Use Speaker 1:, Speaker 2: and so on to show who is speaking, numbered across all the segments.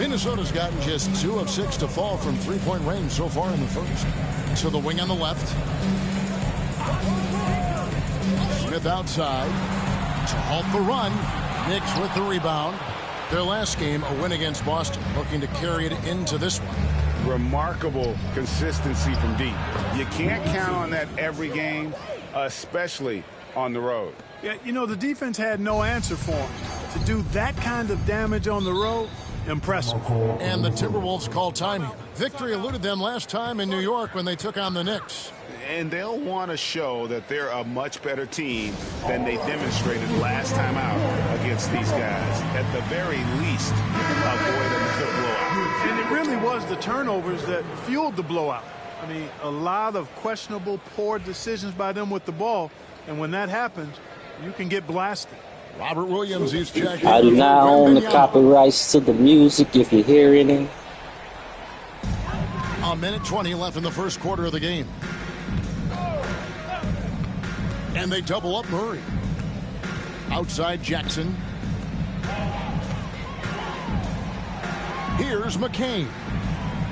Speaker 1: Minnesota's gotten just 2 of 6 to fall from three-point range so far in the first. So the wing on the left. Smith outside to halt the run. Knicks with the rebound. Their last game, a win against Boston, looking to carry it into this one.
Speaker 2: Remarkable consistency from deep. You can't count on that every game, especially on the road.
Speaker 3: Yeah, you know, the defense had no answer for him. To do that kind of damage on the road, impressive.
Speaker 1: And the Timberwolves call time here. Victory eluded them last time in New York when they took on the Knicks.
Speaker 2: And they'll want to show that they're a much better team than they demonstrated last time out against these guys. At the very least, avoid another blowout.
Speaker 3: And it really was the turnovers that fueled the blowout. I mean, a lot of questionable, poor decisions by them with the ball. And when that happens, you can get blasted.
Speaker 1: Robert Williams is checking.
Speaker 4: I do not own the copyrights to the music if you're hearing it.
Speaker 1: A minute 20 left in the first quarter of the game. And they double up Murray. Outside Jackson. Here's McCain.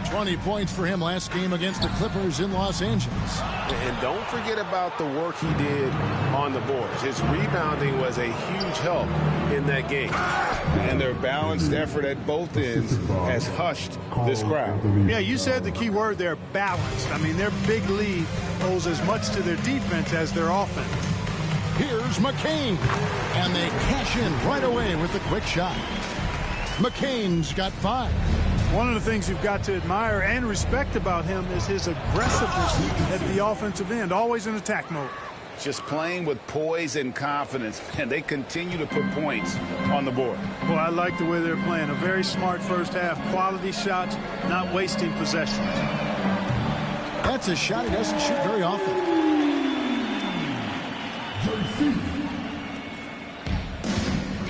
Speaker 1: 20 points for him last game against the Clippers in Los Angeles.
Speaker 2: And don't forget about the work he did on the boards. His rebounding was a huge help in that game. And their balanced effort at both ends has hushed this crowd.
Speaker 3: Yeah, you said the key word there, balanced. I mean, their big lead owes as much to their defense as their offense.
Speaker 1: Here's McCain. And they cash in right away with the quick shot. McCain's got 5.
Speaker 3: One of the things you've got to admire and respect about him is his aggressiveness at the offensive end, always in attack mode.
Speaker 2: Just playing with poise and confidence, and they continue to put points on the board.
Speaker 3: Well, I like the way they're playing. A very smart first half, quality shots, not wasting possession.
Speaker 1: That's a shot he doesn't shoot very often.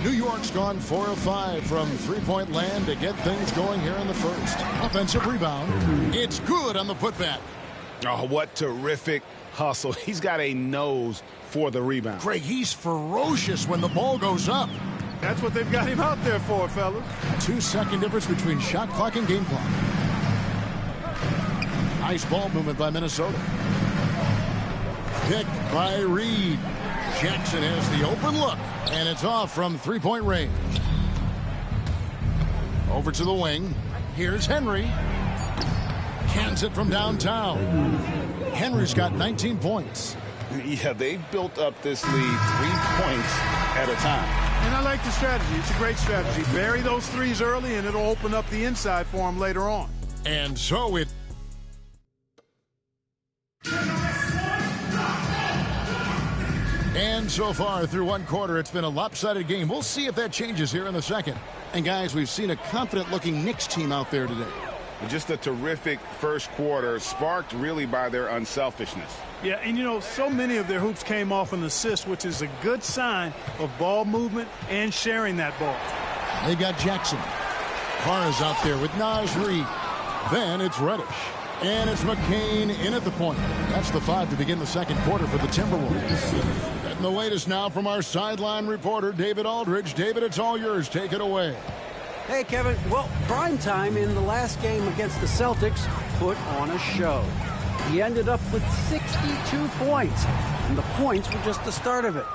Speaker 1: New York's gone 4 of 5 from three-point land to get things going here in the first. Offensive rebound. It's good on the putback.
Speaker 2: Oh, what terrific hustle. He's got a nose for the rebound.
Speaker 1: Craig, he's ferocious when the ball goes up.
Speaker 3: That's what they've got him out there for, fellas.
Speaker 1: 2-second difference between shot clock and game clock. Nice ball movement by Minnesota. Picked by Reed. Jackson has the open look, and it's off from three-point range. Over to the wing. Here's Henry. Cans it from downtown. Henry's got 19 points.
Speaker 2: Yeah, they've built up this lead 3 points at a time.
Speaker 3: And I like the strategy. It's a great strategy. Bury those threes early, and it'll open up the inside for them later on.
Speaker 1: And so it... And so far through one quarter, it's been a lopsided game. We'll see if that changes here in the second. And guys, we've seen a confident-looking Knicks team out there today.
Speaker 2: Just a terrific first quarter, sparked really by their unselfishness.
Speaker 3: Yeah, and you know, so many of their hoops came off an assist, which is a good sign of ball movement and sharing that ball.
Speaker 1: They got Jackson. Carr's out there with Naz Reid. Then it's Reddish. And it's McCain in at the point. That's the 5 to begin the second quarter for the Timberwolves. Getting the latest now from our sideline reporter, David Aldridge. David, it's all yours. Take it away.
Speaker 5: Hey, Kevin. Well, prime time in the last game against the Celtics put on a show. He ended up with 62 points, and the points were just the start of it.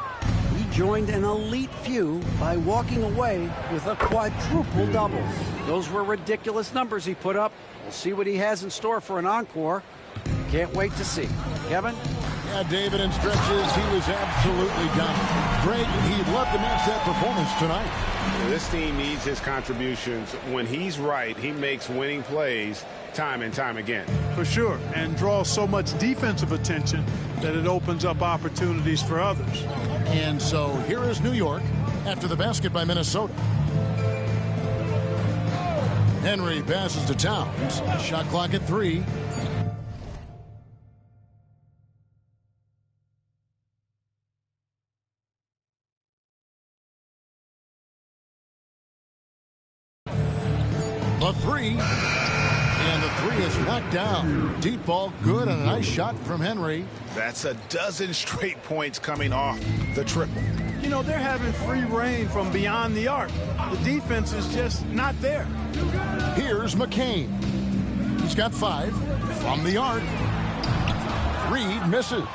Speaker 5: He joined an elite few by walking away with a quadruple double. Those were ridiculous numbers he put up. We'll see what he has in store for an encore. Can't wait to see. Kevin?
Speaker 1: Yeah, David, in stretches, he was absolutely dominant. Greg, he'd love to match that performance tonight.
Speaker 2: This team needs his contributions. When he's right, he makes winning plays time and time again.
Speaker 3: For sure, and draws so much defensive attention that it opens up opportunities for others.
Speaker 1: And so here is New York after the basket by Minnesota. Henry passes to Towns. Shot clock at 3. The 3. And the 3 is knocked down. Deep ball good, and a nice shot from Henry.
Speaker 2: That's a dozen straight points coming off the triple.
Speaker 3: you know, they're having free reign from beyond the arc. The defense is just not there.
Speaker 1: Here's McCain. He's got 5 from the arc. Reed misses.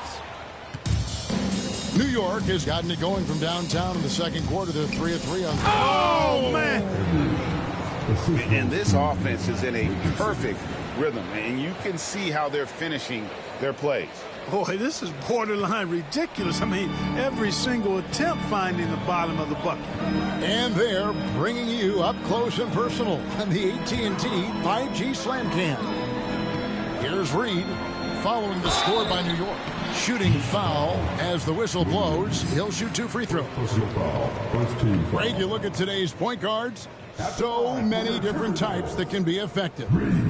Speaker 1: New York has gotten it going from downtown in the second quarter. They're 3 of 3 on.
Speaker 3: Oh, man.
Speaker 2: And this offense is in a perfect rhythm, and you can see how they're finishing their plays.
Speaker 3: Boy, this is borderline ridiculous. I mean, every single attempt finding the bottom of the bucket.
Speaker 1: And they're bringing you up close and personal on the AT&T 5G Slam Cam. Here's Reed following the score by New York. Shooting foul as the whistle blows. He'll shoot 2 free throws. Greg, you look at today's point guards. So many different types that can be effective.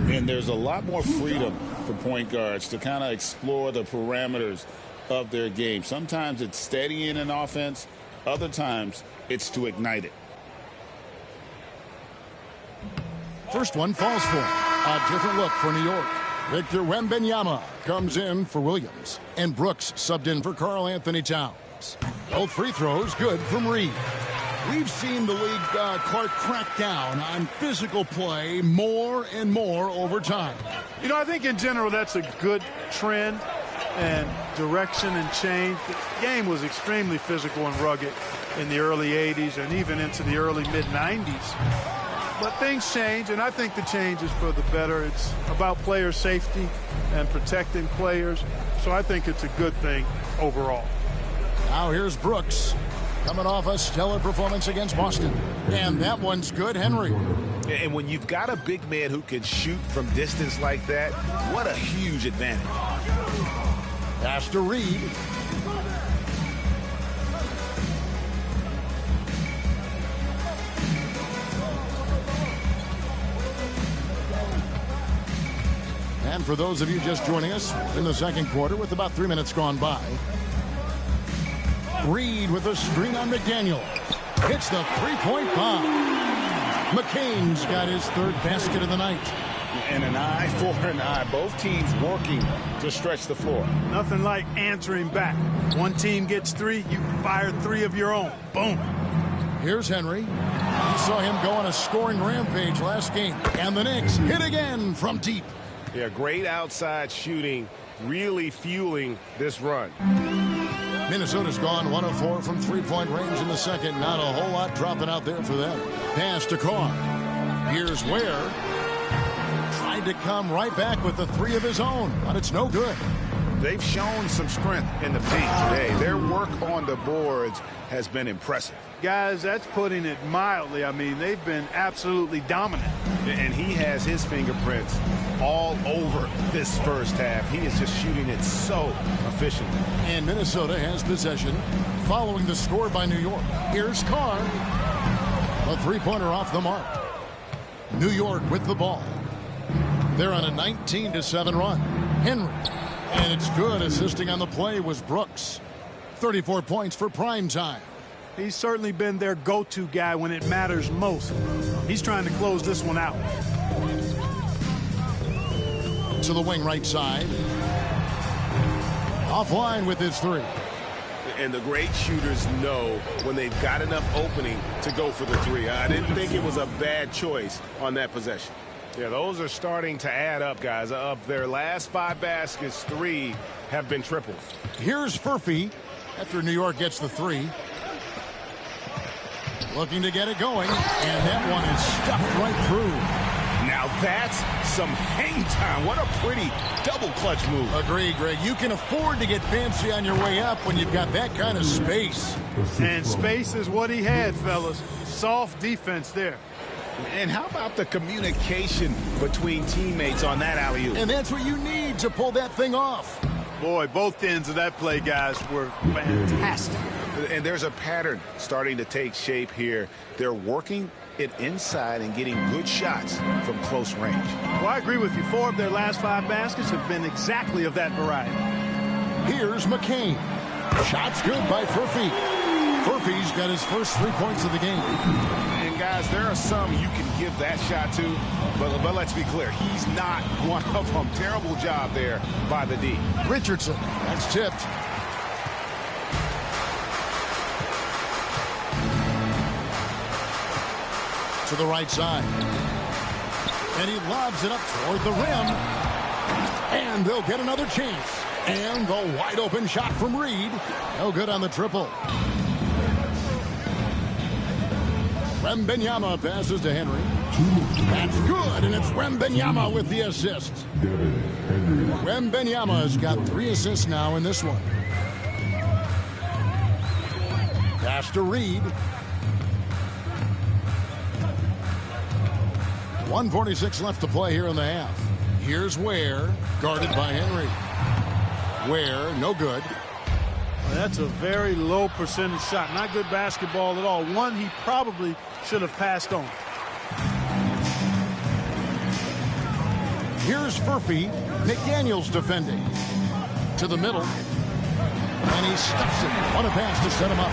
Speaker 2: And there's a lot more freedom for point guards to kind of explore the parameters of their game. Sometimes it's steadying an offense. Other times it's to ignite it.
Speaker 1: First one falls for him. A different look for New York. Victor Wembanyama comes in for Williams. And Brooks subbed in for Karl Anthony Towns. Both free throws good from Reed. We've seen the league, Clark, crack down on physical play more and more over time.
Speaker 3: You know, I think in general that's a good trend and direction and change. The game was extremely physical and rugged in the early 80s and even into the early mid-90s. But things change, and I think the change is for the better. It's about player safety and protecting players. So I think it's a good thing overall.
Speaker 1: Now here's Brooks, coming off a stellar performance against Boston. And that one's good, Henry.
Speaker 2: And when you've got a big man who can shoot from distance like that, what a huge advantage.
Speaker 1: Pass to Reed. And for those of you just joining us in the second quarter with about 3 minutes gone by, Reed with a screen on McDaniel. Hits the three-point bomb. McCain's got his 3rd basket of the night.
Speaker 2: And an eye for an eye. Both teams working to stretch the floor.
Speaker 3: Nothing like answering back. One team gets 3, you fire 3 of your own. Boom.
Speaker 1: Here's Henry. We saw him go on a scoring rampage last game. And the Knicks hit again from deep.
Speaker 2: Yeah, great outside shooting, really fueling this run.
Speaker 1: Minnesota's gone 1 of 4 from three-point range in the second. Not a whole lot dropping out there for them. Pass to Carr. Here's Ware. Tried to come right back with the 3 of his own, but it's no good.
Speaker 2: They've shown some strength in the paint today. Their work on the boards has been impressive.
Speaker 3: Guys, that's putting it mildly. I mean, they've been absolutely dominant.
Speaker 2: And he has his fingerprints all over this first half. He is just shooting it so efficiently.
Speaker 1: And Minnesota has possession following the score by New York. Here's Carr. A three-pointer off the mark. New York with the ball. They're on a 19-7 run. Henry. And it's good. Assisting on the play was Brooks. 34 points for prime time.
Speaker 3: He's certainly been their go-to guy when it matters most. He's trying to close this one out.
Speaker 1: To the wing right side. Offline with his 3.
Speaker 2: And the great shooters know when they've got enough opening to go for the 3. I didn't think it was a bad choice on that possession. Yeah, those are starting to add up, guys. Of their last 5 baskets, 3 have been triples.
Speaker 1: Here's Furphy after New York gets the 3. Looking to get it going, and that one is stuffed right through.
Speaker 2: Now that's some hang time. What a pretty double clutch move.
Speaker 1: Agree, Greg. You can afford to get fancy on your way up when you've got that kind of space.
Speaker 3: And space is what he had, fellas. Soft defense there.
Speaker 2: And how about the communication between teammates on that alley-oop?
Speaker 1: And that's what you need to pull that thing off.
Speaker 3: Boy, both ends of that play, guys, were fantastic.
Speaker 2: And there's a pattern starting to take shape here. They're working it inside and getting good shots from close range.
Speaker 3: Well, I agree with you. 4 of their last 5 baskets have been exactly of that variety.
Speaker 1: Here's McCain. Shots good by Furphy. Furphy's got his first 3 points of the game.
Speaker 2: And, guys, there are some you can give that shot to, but let's be clear. He's not one of them. Terrible job there by the D.
Speaker 1: Richardson. That's tipped. to the right side. And he lobs it up toward the rim. And they'll get another chance. And the wide open shot from Reed. No good on the triple. Wembanyama passes to Henry. That's good, and it's Wembanyama with the assist. Wembanyama's got 3 assists now in this one. Pass to Reed. 1:46 left to play here in the half. Here's Ware, guarded by Henry. Ware, no good.
Speaker 3: Well, that's a very low percentage shot. Not good basketball at all. One he probably should have passed on.
Speaker 1: Here's Furphy. McDaniels defending. To the middle. And he stuffs it. What a pass to set him up.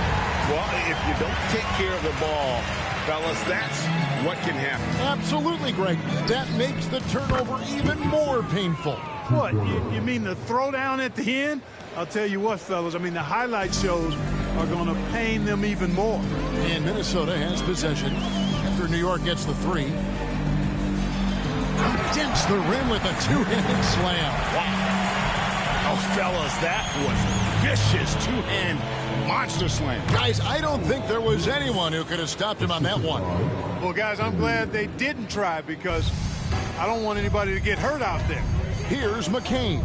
Speaker 2: Well, if you don't take care of the ball, fellas, that's what can happen.
Speaker 1: Absolutely, Greg. That makes the turnover even more painful.
Speaker 3: What, you mean the throwdown at the end? I'll tell you what, fellas, I mean, the highlight shows are going to pain them even more.
Speaker 1: And Minnesota has possession after New York gets the 3. He dents the rim with a 2-handed slam. Wow.
Speaker 2: Oh, fellas, that was vicious 2-hand monster slam.
Speaker 1: Guys, I don't think there was anyone who could have stopped him on that one.
Speaker 3: Well, guys, I'm glad they didn't try because I don't want anybody to get hurt out there.
Speaker 1: Here's McCain.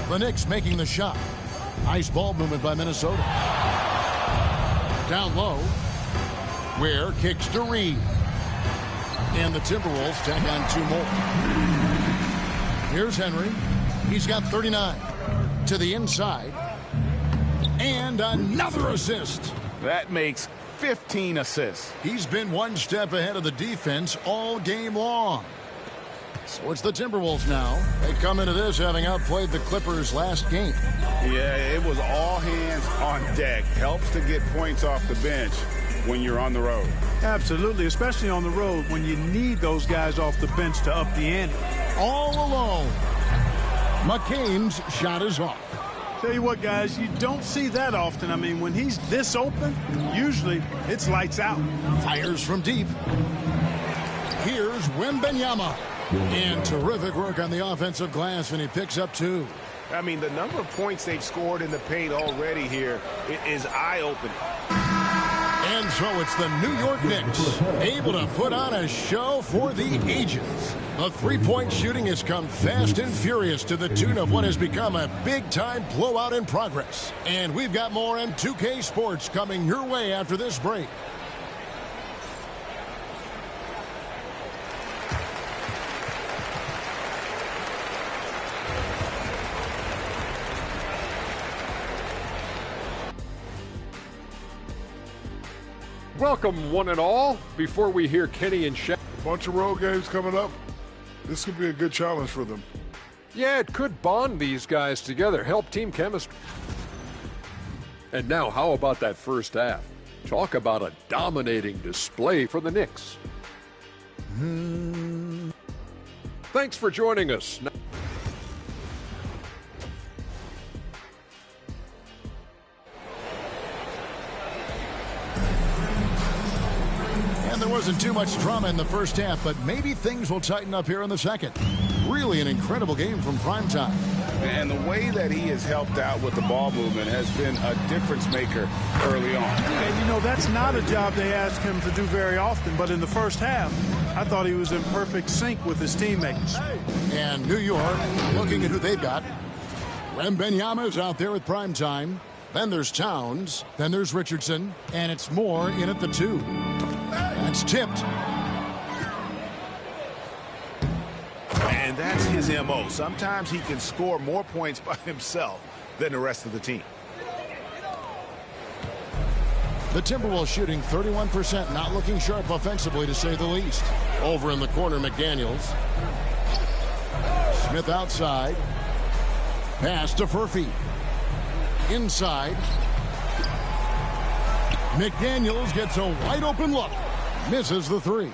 Speaker 1: The Knicks making the shot. Nice ball movement by Minnesota. Down low. Ware kicks to Reed. And the Timberwolves tack on 2 more. Here's Henry. He's got 39. To the inside. And another assist.
Speaker 2: That makes 15 assists.
Speaker 1: He's been one step ahead of the defense all game long. So it's the Timberwolves now. They come into this having outplayed the Clippers last game.
Speaker 2: Yeah, it was all hands on deck. Helps to get points off the bench when you're on the road.
Speaker 3: Absolutely, especially on the road when you need those guys off the bench to up the ante.
Speaker 1: All alone. McCain's shot is off.
Speaker 3: Tell you what, guys, you don't see that often. I mean, when he's this open, usually it's lights out.
Speaker 1: Fires from deep. Here's Wembanyama. And terrific work on the offensive glass, and he picks up 2.
Speaker 2: I mean, the number of points they've scored in the paint already here is eye-opening.
Speaker 1: And so it's the New York Knicks able to put on a show for the ages. The three-point shooting has come fast and furious to the tune of what has become a big-time blowout in progress. And we've got more M2K Sports coming your way after this break.
Speaker 6: Welcome, one and all. Before we hear Kenny and Shaq.
Speaker 7: Bunch of road games coming up. This could be a good challenge for them.
Speaker 6: Yeah, it could bond these guys together, help team chemistry. And now, how about that first half? Talk about a dominating display for the Knicks. Thanks for joining us.
Speaker 1: And there wasn't too much drama in the first half, but maybe things will tighten up here in the second. Really an incredible game from primetime.
Speaker 2: And the way that he has helped out with the ball movement has been a difference maker early on.
Speaker 3: And, you know, that's not a job they ask him to do very often, but in the first half, I thought he was in perfect sync with his teammates.
Speaker 1: And New York, looking at who they've got. Wembanyama's out there at primetime. Then there's Towns. Then there's Richardson. And it's Moore in at the 2. That's tipped.
Speaker 2: And that's his M.O. Sometimes he can score more points by himself than the rest of the team.
Speaker 1: The Timberwolves shooting 31%, not looking sharp offensively to say the least. Over in the corner, McDaniels. Smith outside. Pass to Furphy. Inside. McDaniels gets a wide open look. Misses the 3.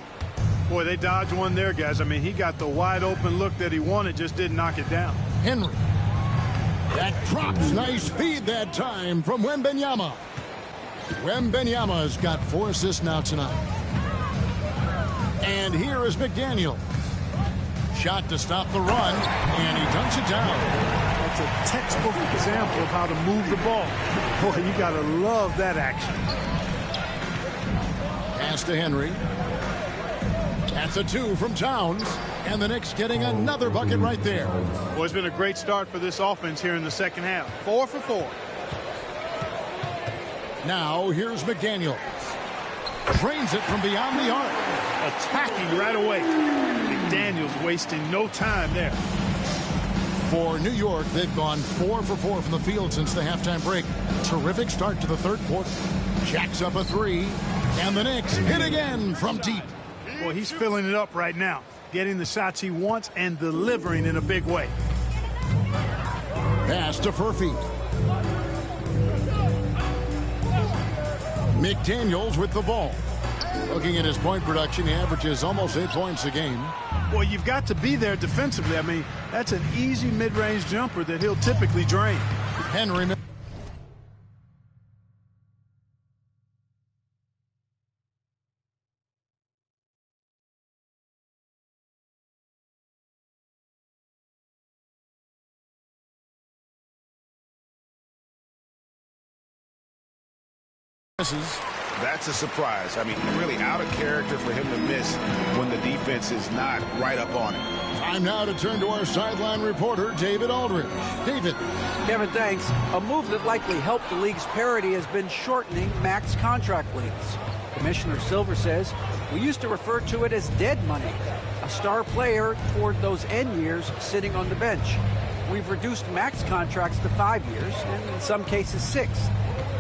Speaker 3: Boy, they dodged one there, guys. I mean, he got the wide open look that he wanted, just didn't knock it down.
Speaker 1: Henry. That drops. Nice feed that time from Wembanyama. Wembanyama's got 4 assists now tonight. And here is McDaniel. Shot to stop the run, and he dunks it down.
Speaker 3: That's a textbook example of how to move the ball. Boy, you got to love that action.
Speaker 1: Pass to Henry. That's a 2 from Towns. And the Knicks getting another bucket right there.
Speaker 3: Well, it's been a great start for this offense here in the second half. 4 for 4.
Speaker 1: Now, here's McDaniel. Trains it from beyond the arc.
Speaker 3: Attacking right away. McDaniel's wasting no time there.
Speaker 1: For New York, they've gone 4 for 4 from the field since the halftime break. Terrific start to the third quarter. Jacks up a 3. And the Knicks hit again from deep.
Speaker 3: Boy, he's filling it up right now. Getting the shots he wants and delivering in a big way.
Speaker 1: Pass to Furphy. McDaniels with the ball. Looking at his point production, he averages almost 8 points a game.
Speaker 3: Well, you've got to be there defensively. I mean, that's an easy mid-range jumper that he'll typically drain.
Speaker 1: Henry misses.
Speaker 2: That's a surprise. I mean, really out of character for him to miss when the defense is not right up on it.
Speaker 1: Time now to turn to our sideline reporter, David Aldridge. David.
Speaker 5: Kevin, thanks. A move that likely helped the league's parity has been shortening max contract lengths. Commissioner Silver says, we used to refer to it as dead money, a star player toward those end years sitting on the bench. We've reduced max contracts to 5 years, and in some cases 6.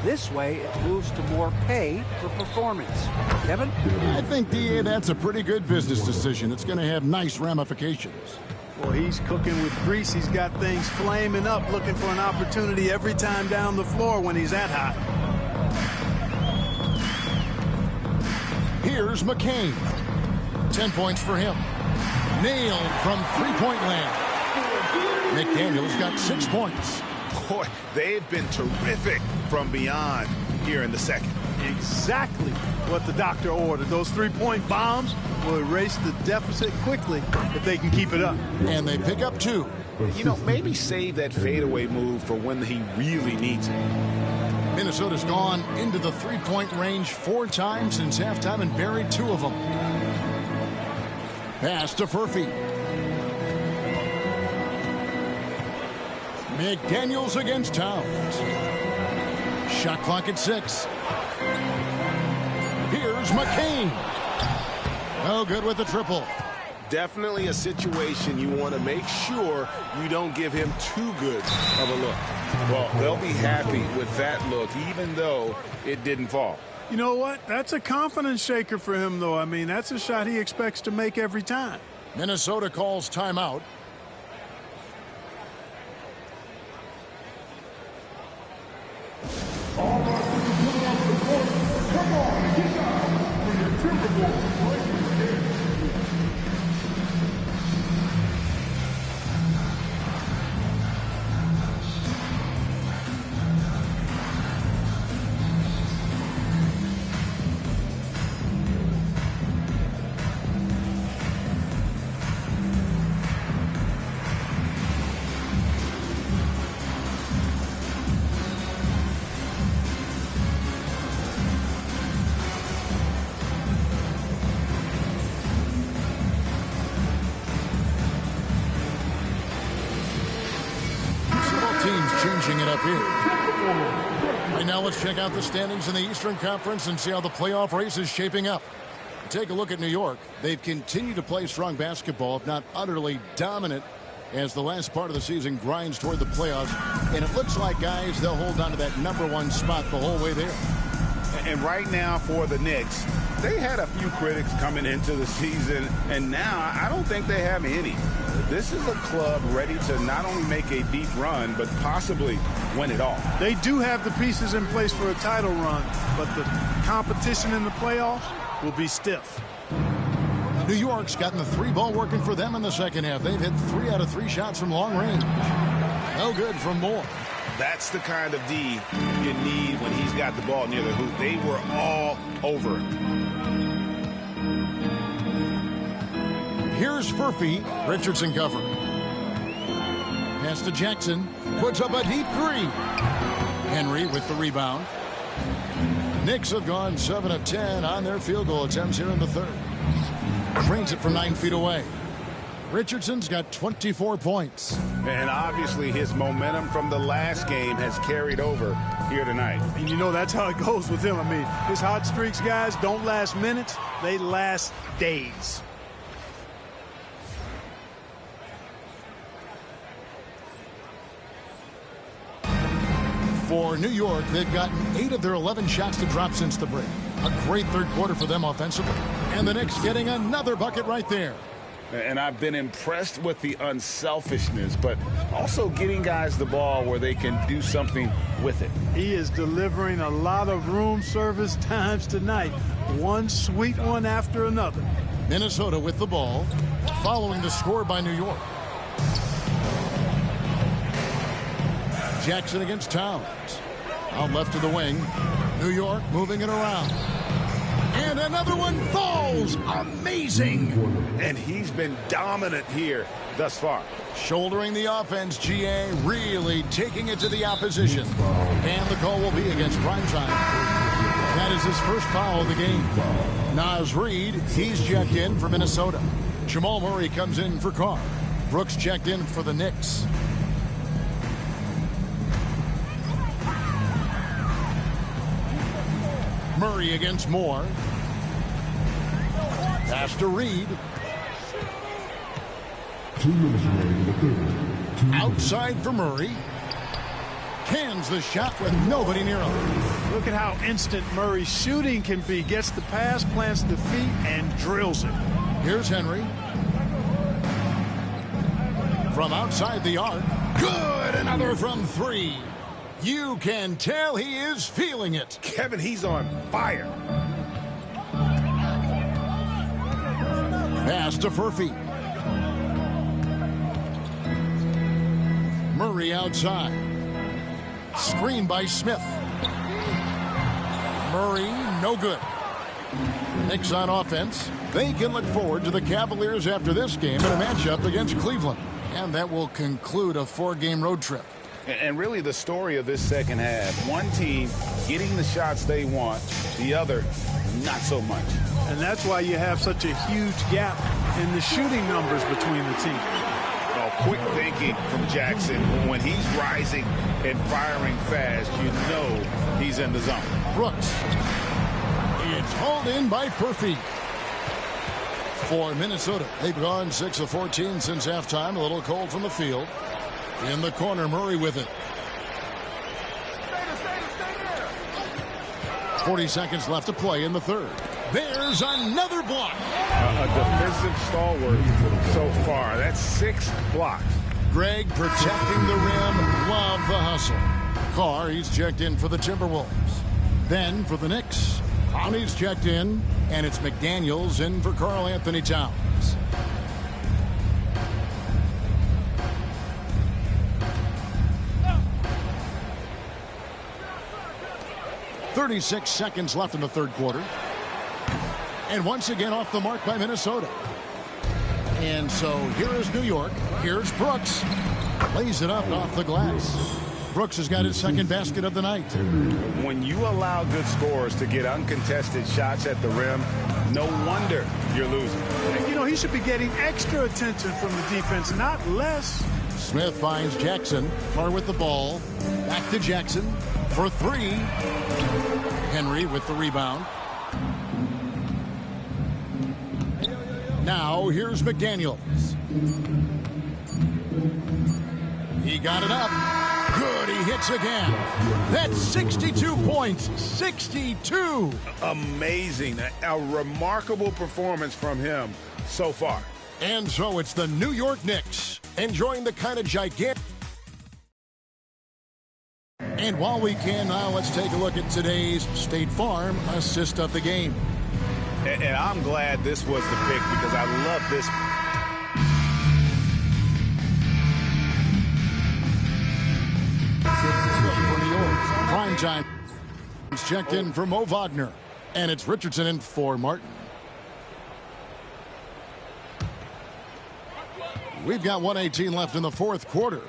Speaker 5: This way, it moves to more pay for performance. Kevin?
Speaker 1: I think, DA, that's a pretty good business decision. It's going to have nice ramifications.
Speaker 3: Well, he's cooking with grease. He's got things flaming up, looking for an opportunity every time down the floor when he's that hot.
Speaker 1: Here's McCain. 10 points for him. Nailed from three-point land. McDaniel's got 6 points.
Speaker 2: Boy, they've been terrific from beyond here in the second.
Speaker 3: Exactly what the doctor ordered. Those three-point bombs will erase the deficit quickly if they can keep it up.
Speaker 1: And they pick up 2.
Speaker 2: You know, maybe save that fadeaway move for when he really needs it.
Speaker 1: Minnesota's gone into the three-point range 4 times since halftime and buried 2 of them. Pass to Furphy. McDaniels against Towns. Shot clock at 6. Here's McCain. No good with the triple.
Speaker 2: Definitely a situation you want to make sure you don't give him too good of a look. Well, they'll be happy with that look, even though it didn't fall.
Speaker 3: You know what? That's a confidence shaker for him, though. I mean, that's a shot he expects to make every time.
Speaker 1: Minnesota calls timeout. Changing it up here. Right now, let's check out the standings in the Eastern Conference and see how the playoff race is shaping up. Take a look at New York. They've continued to play strong basketball, if not utterly dominant, as the last part of the season grinds toward the playoffs. And it looks like, guys, they'll hold on to that #1 spot the whole way there.
Speaker 2: And right now for the Knicks, they had a few critics coming into the season, and now I don't think they have any. This is a club ready to not only make a deep run, but possibly win it all.
Speaker 3: They do have the pieces in place for a title run, but the competition in the playoffs will be stiff.
Speaker 1: New York's gotten the 3-ball working for them in the second half. They've hit 3 out of 3 shots from long range. No good from Moore.
Speaker 2: That's the kind of D you need when he's got the ball near the hoop. They were all over it.
Speaker 1: Here's Furphy. Richardson covering. Pass to Jackson. Puts up a deep three. Henry with the rebound. Knicks have gone 7 of 10 on their field goal attempts here in the third. Brings it from 9 feet away. Richardson's got 24 points.
Speaker 2: And obviously his momentum from the last game has carried over here tonight.
Speaker 3: And you know that's how it goes with him. I mean, his hot streaks, guys, don't last minutes. They last days.
Speaker 1: For New York, they've gotten 8 of their 11 shots to drop since the break. A great third quarter for them offensively. And the Knicks getting another bucket right there.
Speaker 2: And I've been impressed with the unselfishness, but also getting guys the ball where they can do something with it.
Speaker 3: He is delivering a lot of room service times tonight. One sweet one after another.
Speaker 1: Minnesota with the ball, following the score by New York. Jackson against Towns. Out left of the wing. New York moving it around. And another one falls. Amazing.
Speaker 2: And he's been dominant here thus far.
Speaker 1: Shouldering the offense, GA really taking it to the opposition. And the call will be against Primetime. That is his first foul of the game. Naz Reid, he's checked in for Minnesota. Jamal Murray comes in for Carr. Brooks checked in for the Knicks. Murray against Moore. Pass to Reid. Outside for Murray. Cans the shot with nobody near him.
Speaker 3: Look at how instant Murray's shooting can be. Gets the pass, plants the feet, and drills it.
Speaker 1: Here's Henry. From outside the arc. Good! Another from 3. You can tell he is feeling it.
Speaker 2: Kevin, he's on fire.
Speaker 1: Pass to Furphy. Murray outside. Screen by Smith. Murray, no good. Knicks on offense. They can look forward to the Cavaliers after this game in a matchup against Cleveland. And that will conclude a 4-game road trip.
Speaker 2: And really the story of this second half, one team getting the shots they want, the other not so much.
Speaker 3: And that's why you have such a huge gap in the shooting numbers between the teams.
Speaker 2: Oh, quick thinking from Jackson. When he's rising and firing fast, you know he's in the zone.
Speaker 1: Brooks. It's hauled in by Furphy. For Minnesota, they've gone 6 of 14 since halftime. A little cold from the field. In the corner, Murray with it. 40 seconds left to play in the third. There's another block.
Speaker 2: A defensive stalwart so far. That's 6 blocks.
Speaker 1: Greg protecting the rim. Love the hustle. Carr, he's checked in for the Timberwolves. Then for the Knicks, Connie's checked in, and it's McDaniels in for Karl Anthony Towns. 36 seconds left in the third quarter. And once again off the mark by Minnesota. And so here is New York. Here's Brooks. Lays it up off the glass. Brooks has got his second basket of the night.
Speaker 2: When you allow good scorers to get uncontested shots at the rim, no wonder you're losing.
Speaker 3: And, you know, he should be getting extra attention from the defense, not less.
Speaker 1: Smith finds Jackson. Carr with the ball. Back to Jackson for 3. Henry with the rebound. Now here's McDaniels. He got it up. Good, he hits again. That's 62 points. 62.
Speaker 2: Amazing. A remarkable performance from him so far.
Speaker 1: And so it's the New York Knicks enjoying the kind of gigantic. And while we can now, let's take a look at today's State Farm assist of the game.
Speaker 2: And I'm glad this was the pick because I love this.
Speaker 1: For New York, primetime. It's checked in for Mo Wagner. And it's Richardson in for Martin. We've got 1:18 left in the fourth quarter.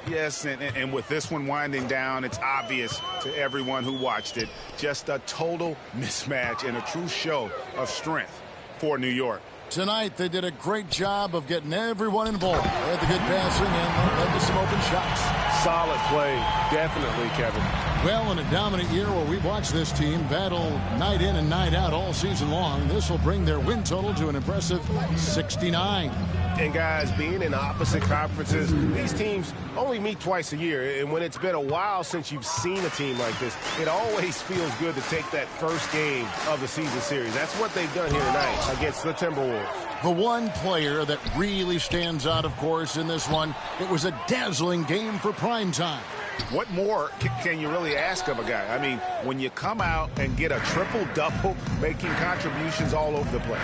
Speaker 2: Yes, and with this one winding down, it's obvious to everyone who watched it. Just a total mismatch and a true show of strength for New York.
Speaker 1: Tonight, they did a great job of getting everyone involved. They had the good passing and that led to some open shots.
Speaker 2: Solid play, definitely, Kevin.
Speaker 1: Well, in a dominant year where we've watched this team battle night in and night out all season long, this will bring their win total to an impressive 69.
Speaker 2: And guys, being in opposite conferences, these teams only meet twice a year. And when it's been a while since you've seen a team like this, it always feels good to take that first game of the season series. That's what they've done here tonight against the Timberwolves.
Speaker 1: The one player that really stands out, of course, in this one, it was a dazzling game for prime time.
Speaker 2: What more can you really ask of a guy? I mean, when you come out and get a triple-double, making contributions all over the place.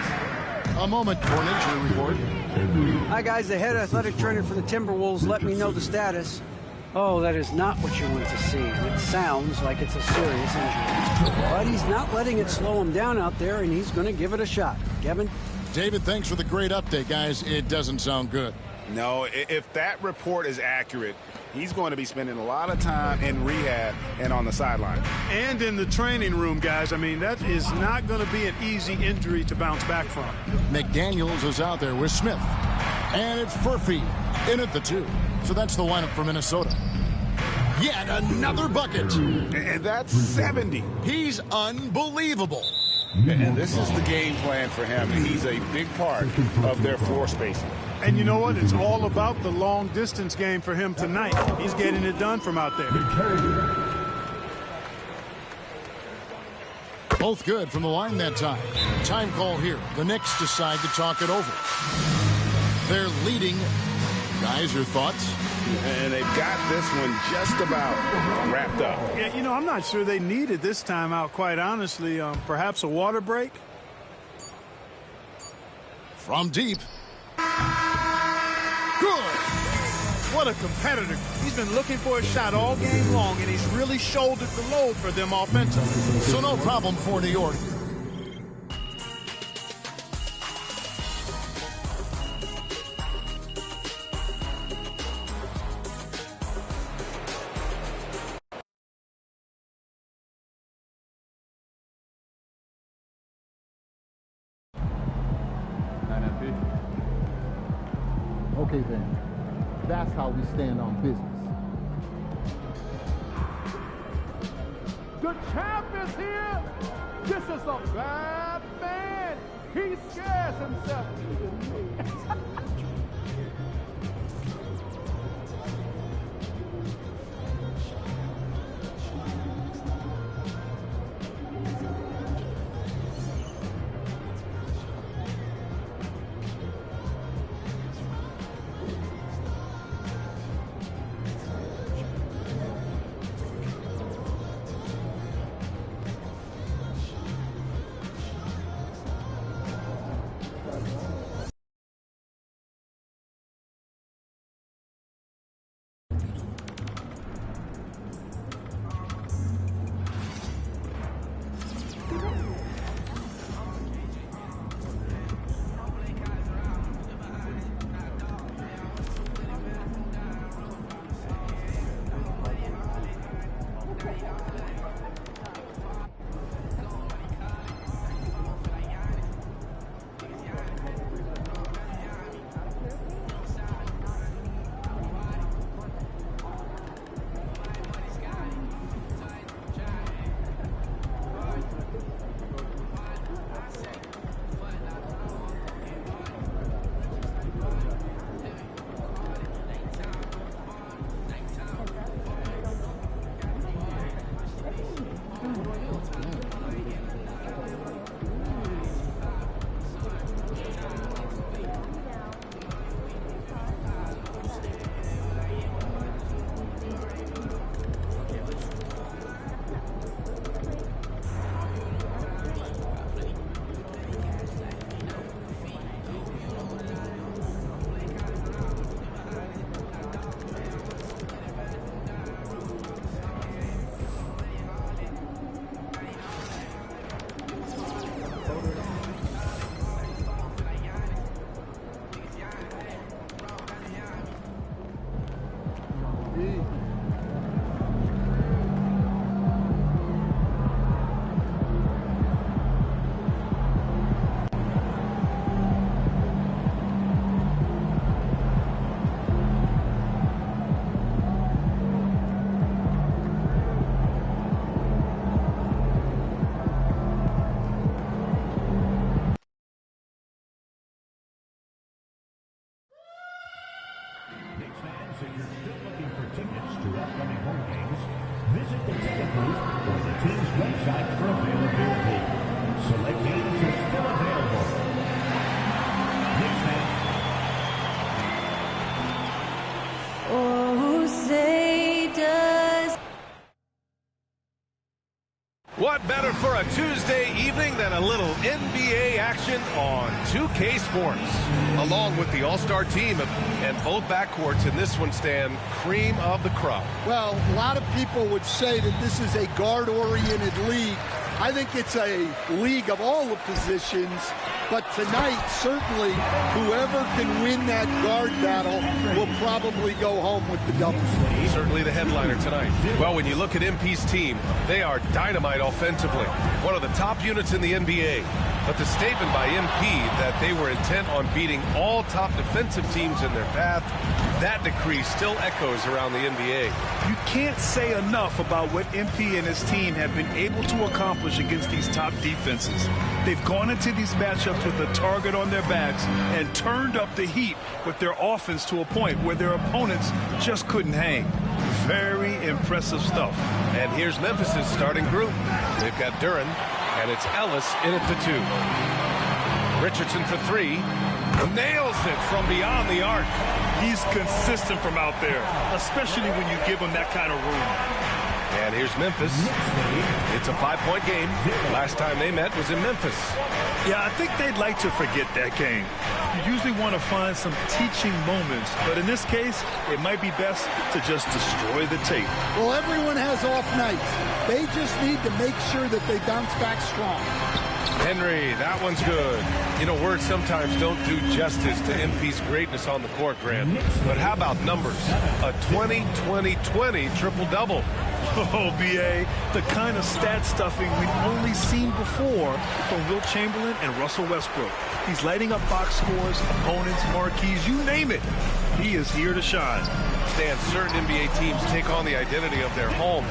Speaker 1: A moment for an injury report.
Speaker 5: Hi, guys. The head athletic trainer for the Timberwolves let me know the status. Oh, that is not what you want to see. It sounds like it's a serious injury. But he's not letting it slow him down out there, and he's going to give it a shot. Kevin?
Speaker 1: David, thanks for the great update, guys. It doesn't sound good.
Speaker 2: No, if that report is accurate, he's going to be spending a lot of time in rehab and on the sideline.
Speaker 3: And in the training room, guys. I mean, that is not going to be an easy injury to bounce back from.
Speaker 1: McDaniels is out there with Smith. And it's Furphy in at the 2. So that's the lineup for Minnesota. Yet another bucket.
Speaker 2: And that's 70.
Speaker 1: He's unbelievable.
Speaker 2: And this is the game plan for him. He's a big part of their floor spacing.
Speaker 3: And you know what? It's all about the long-distance game for him tonight. He's getting it done from out there.
Speaker 1: Both good from the line that time. Time call here. The Knicks decide to talk it over. They're leading. Guys, your thoughts?
Speaker 2: And they've got this one just about wrapped up.
Speaker 3: Yeah, you know, I'm not sure they needed this timeout, quite honestly. Perhaps a water break?
Speaker 1: From deep. Good.
Speaker 3: What a competitor. He's been looking for a shot all game long, and he's really shouldered the load for them offensively.
Speaker 1: So no problem for New York.
Speaker 8: Okay then, that's how we stand on business. The champ is here! This is a bad man! He scares himself!
Speaker 9: If you're still looking for tickets to upcoming home games, visit the ticket booth or the team's website for availability. Select games are still available. Next match.
Speaker 10: Oh, say does.
Speaker 11: What better for a Tuesday evening than a little NBA action on 2K Sports? Along with the all-star team and both backcourts in this one stand cream of the crop.
Speaker 8: Well, a lot of people would say that this is a guard-oriented league. I think it's a league of all the positions, but tonight, certainly, whoever can win that guard battle will probably go home with the doubles.
Speaker 11: Certainly the headliner tonight. Well, when you look at MP's team, they are dynamite offensively. One of the top units in the NBA. But the statement by MP that they were intent on beating all top defensive teams in their path, that decree still echoes around the NBA.
Speaker 12: You can't say enough about what MP and his team have been able to accomplish against these top defenses. They've gone into these matchups with a target on their backs and turned up the heat with their offense to a point where their opponents just couldn't hang. Very impressive stuff.
Speaker 11: And here's Memphis' starting group. They've got Duren, and it's Ellis in at the 2. Richardson for 3. Nails it from beyond the arc.
Speaker 12: He's consistent from out there, especially when you give him that kind of room.
Speaker 11: And here's Memphis. It's a 5-point game. Last time they met was in Memphis.
Speaker 12: Yeah, I think they'd like to forget that game. You usually want to find some teaching moments, but in this case, it might be best to just destroy the tape.
Speaker 8: Well, everyone has off nights. They just need to make sure that they bounce back strong.
Speaker 11: Henry, that one's good. You know, words sometimes don't do justice to MP's greatness on the court, Grant. But how about numbers? A 20-20-20 triple-double.
Speaker 12: Oh, B.A., the kind of stat stuffing we've only seen before from Wilt Chamberlain and Russell Westbrook. He's lighting up box scores, opponents, marquees, you name it. He is here to shine.
Speaker 11: Stan, certain NBA teams take on the identity of their home.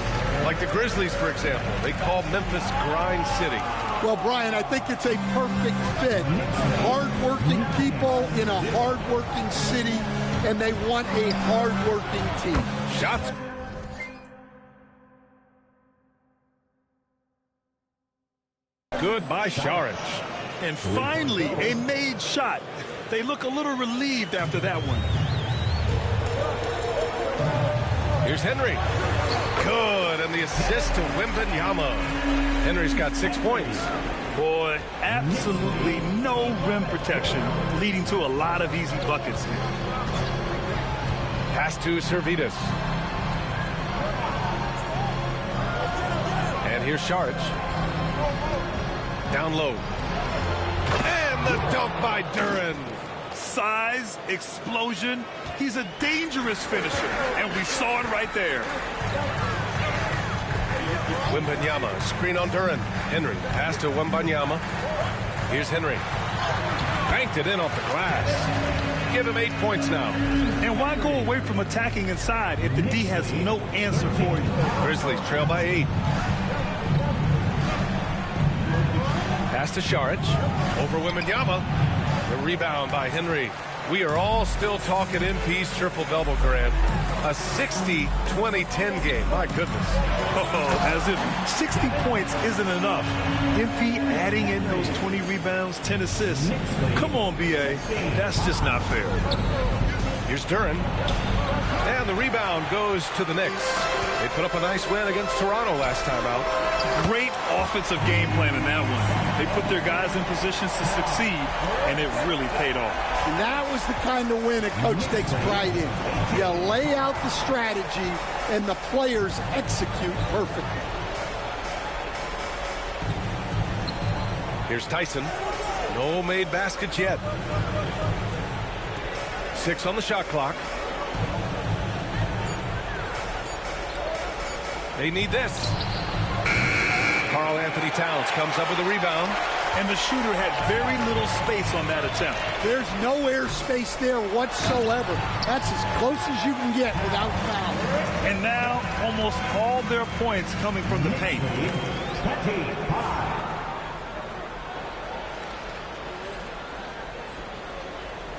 Speaker 11: Like the Grizzlies, for example. They call Memphis Grind City.
Speaker 8: Well, Brian, I think it's a perfect fit. Hard-working people in a hard-working city, and they want a hard-working team.
Speaker 11: Shots. Good by Saric.
Speaker 12: And finally, a made shot. They look a little relieved after that one.
Speaker 11: Here's Henry. Good, and the assist to Wembanyama. Henry's got 6 points.
Speaker 12: Boy, absolutely no rim protection, leading to a lot of easy buckets here.
Speaker 11: Pass to Servetus. And here's Saric. Down low. And the dunk by Duren.
Speaker 12: Size, explosion. He's a dangerous finisher, and we saw it right there.
Speaker 11: Wembanyama, screen on Duren. Henry, pass to Wembanyama. Here's Henry. Banked it in off the glass. Give him 8 points now.
Speaker 12: And why go away from attacking inside if the D has no answer for you?
Speaker 11: Grizzlies trail by 8. Pass to Saric. Over Wembanyama. The rebound by Henry. We are all still talking MP's triple-double, Grant. A 60-20-10 game. My goodness.
Speaker 12: Oh, as if 60 points isn't enough. MP adding in those 20 rebounds, 10 assists. Come on, B.A. That's just not fair.
Speaker 11: Here's Duren. And the rebound goes to the Knicks. They put up a nice win against Toronto last time out.
Speaker 12: Great offensive game plan in that one. They put their guys in positions to succeed, and it really paid off.
Speaker 8: And that was the kind of win a coach takes pride in. You lay out the strategy, and the players execute perfectly.
Speaker 11: Here's Tyson. No made baskets yet. 6 on the shot clock. They need this. Karl Anthony Towns comes up with a rebound.
Speaker 12: And the shooter had very little space on that attempt.
Speaker 8: There's no air space there whatsoever. That's as close as you can get without foul.
Speaker 12: And now almost all their points coming from the paint.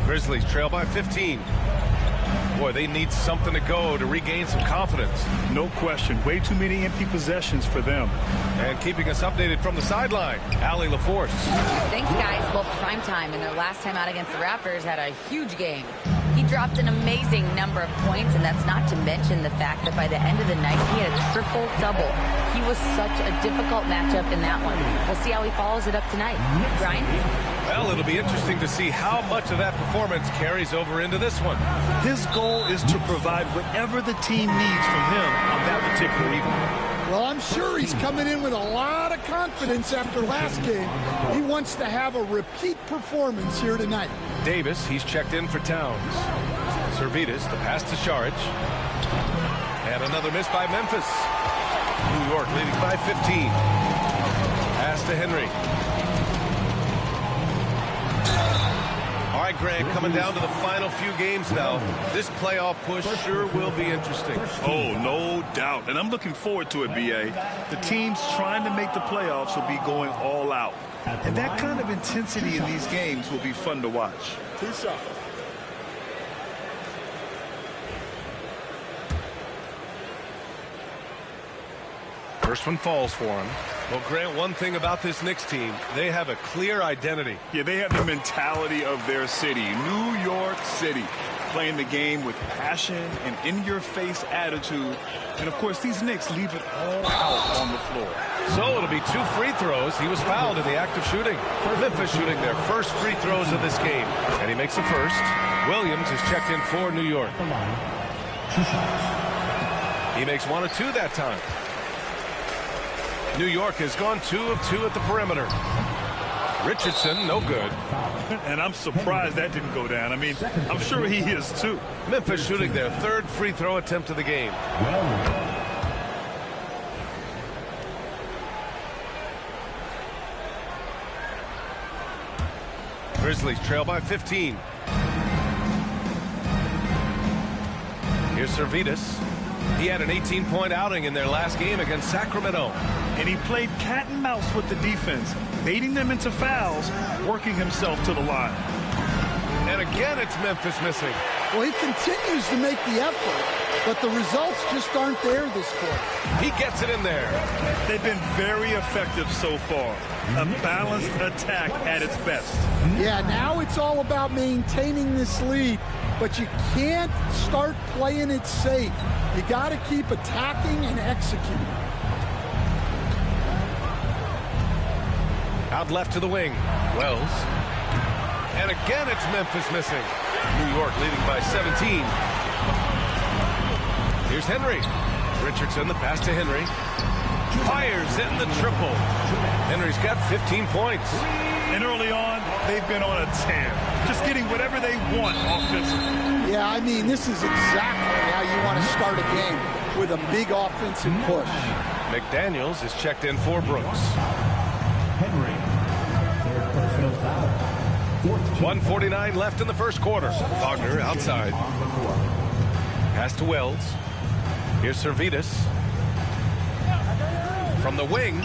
Speaker 11: Grizzlies trail by 15. Boy, they need something to go to regain some confidence.
Speaker 12: No question. Way too many empty possessions for them.
Speaker 11: And keeping us updated from the sideline, Allie LaForce.
Speaker 13: Thanks, guys. Well, primetime in their last time out against the Raptors had a huge game. He dropped an amazing number of points, and that's not to mention the fact that by the end of the night, he had a triple-double. He was such a difficult matchup in that one. We'll see how he follows it up tonight. Brian?
Speaker 11: Well, it'll be interesting to see how much of that performance carries over into this one.
Speaker 12: His goal is to provide whatever the team needs from him on that particular evening.
Speaker 8: Well, I'm sure he's coming in with a lot of confidence after last game. He wants to have a repeat performance here tonight.
Speaker 11: Davis, he's checked in for Towns. Servetus, the pass to Saric. And another miss by Memphis. New York leading by 15. Pass to Henry. All right, Greg, coming down to the final few games now. This playoff push sure will be interesting.
Speaker 12: Oh, no doubt. And I'm looking forward to it, B.A. The teams trying to make the playoffs will be going all out. And that kind of intensity in these games will be fun to watch.
Speaker 8: Peace out.
Speaker 11: First one falls for him. Well, Grant, one thing about this Knicks team, they have a clear identity.
Speaker 12: Yeah, they have the mentality of their city, New York City, playing the game with passion and in-your-face attitude. And, of course, these Knicks leave it all out on the floor.
Speaker 11: So it'll be 2 free throws. He was fouled in the act of shooting. Memphis shooting their first free throws of this game. And he makes the first. Williams is checked in for New York. He makes 1 of 2 that time. New York has gone 2 of 2 at the perimeter. Richardson, no good.
Speaker 12: And I'm surprised that didn't go down. I mean, I'm sure he is too.
Speaker 11: Memphis shooting their 3rd free throw attempt of the game. Grizzlies trail by 15. Here's Servetus. He had an 18-point outing in their last game against Sacramento.
Speaker 12: And he played cat and mouse with the defense, baiting them into fouls, working himself to the line.
Speaker 11: And again, it's Memphis missing.
Speaker 8: Well, he continues to make the effort, but the results just aren't there this quarter.
Speaker 11: He gets it in there.
Speaker 12: They've been very effective so far. A balanced attack at its best.
Speaker 8: Yeah, now it's all about maintaining this lead, but you can't start playing it safe. You got to keep attacking and executing.
Speaker 11: Out left to the wing. Wells. And again, it's Memphis missing. New York leading by 17. Here's Henry. Richardson, the pass to Henry. Fires in the triple. Henry's got 15 points.
Speaker 12: And early on, they've been on a tear. Just getting whatever they want offensively.
Speaker 8: Yeah, I mean, this is exactly how you want to start a game, with a big offensive push.
Speaker 11: McDaniels is checked in for Brooks.
Speaker 9: Henry, third personal foul.
Speaker 11: 1:49 left in the first quarter. Wagner outside. Pass to Wells. Here's Servetus. From the wing.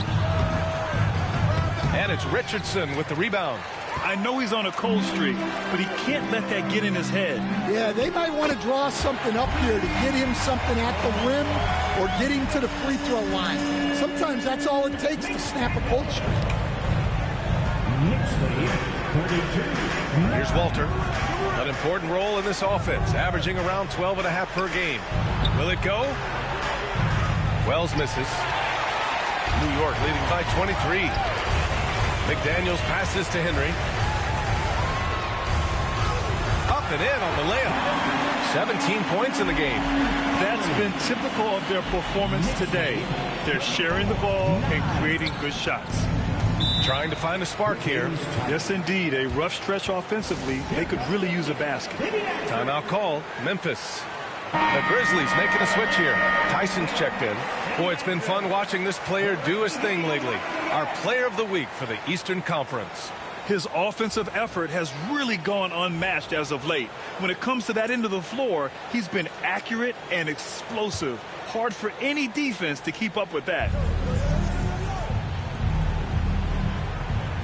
Speaker 11: And it's Richardson with the rebound.
Speaker 12: I know he's on a cold streak, but he can't let that get in his head.
Speaker 8: Yeah, they might want to draw something up here to get him something at the rim or get him to the free throw line. Sometimes that's all it takes to snap a cold streak.
Speaker 11: Here's Walter. An important role in this offense, averaging around 12.5 per game. Will it go? Wells misses. New York leading by 23. McDaniels passes to Henry. Up and in on the layup. 17 points in the game.
Speaker 12: That's been typical of their performance today. They're sharing the ball and creating good shots.
Speaker 11: Trying to find a spark here.
Speaker 12: Yes, indeed. A rough stretch offensively. They could really use a basket.
Speaker 11: Timeout call. Memphis. The Grizzlies making a switch here. Tyson's checked in. Boy, it's been fun watching this player do his thing lately. Our player of the week for the Eastern Conference.
Speaker 12: His offensive effort has really gone unmatched as of late. When it comes to that end of the floor, he's been accurate and explosive. Hard for any defense to keep up with that.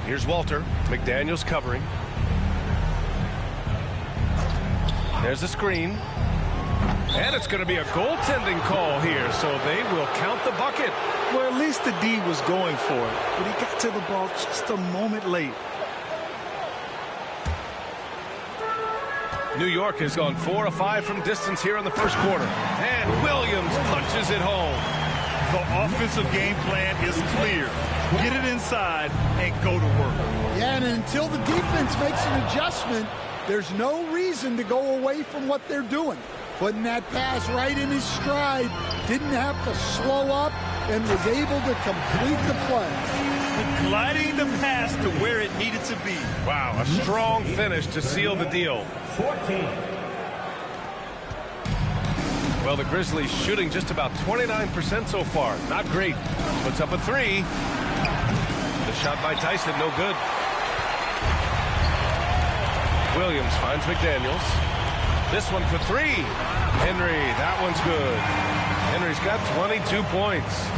Speaker 11: Here's Walter. McDaniels covering. There's the screen. And it's going to be a goaltending call here, so they will count the bucket.
Speaker 12: Well, at least the D was going for it, but he got to the ball just a moment late.
Speaker 11: New York has gone 4 of 5 from distance here in the first quarter. And Williams punches it home.
Speaker 12: The offensive game plan is clear. Get it inside and go to work.
Speaker 8: Yeah, and until the defense makes an adjustment, there's no reason to go away from what they're doing. Putting that pass right in his stride, didn't have to slow up, and was able to complete the play.
Speaker 12: Gliding the pass to where it needed to be.
Speaker 11: Wow, a strong finish to seal the deal.
Speaker 9: 14.
Speaker 11: Well, the Grizzlies shooting just about 29% so far. Not great. Puts up a 3. The shot by Tyson, no good. Williams finds McDaniels. This one for 3. Henry, that one's good. Henry's got 22 points.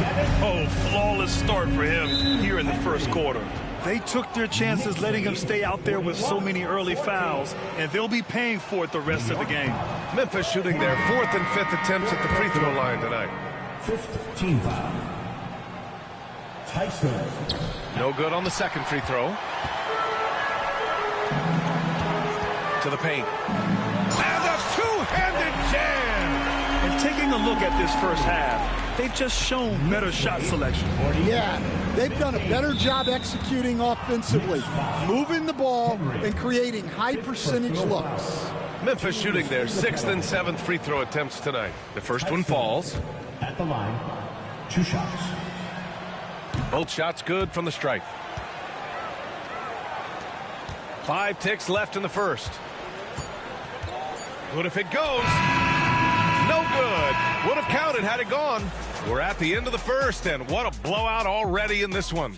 Speaker 12: Oh, flawless start for him here in the first quarter. They took their chances letting him stay out there with so many early fouls, and they'll be paying for it the rest of the game.
Speaker 11: Memphis shooting their 4th and 5th attempts at the free throw line tonight.
Speaker 9: 5th team foul. Tyson.
Speaker 11: No good on the second free throw. To the paint. And a two-handed jam!
Speaker 12: And taking a look at this first half, they've just shown better shot selection.
Speaker 8: Yeah, they've done a better job executing offensively, moving the ball and creating high percentage looks.
Speaker 11: Memphis shooting their 6th and 7th free throw attempts tonight. The first one falls.
Speaker 9: At the line, 2 shots.
Speaker 11: Both shots good from the stripe. 5 ticks left in the first. Good if it goes. No good. Would have counted had it gone. We're at the end of the first, and what a blowout already in this one.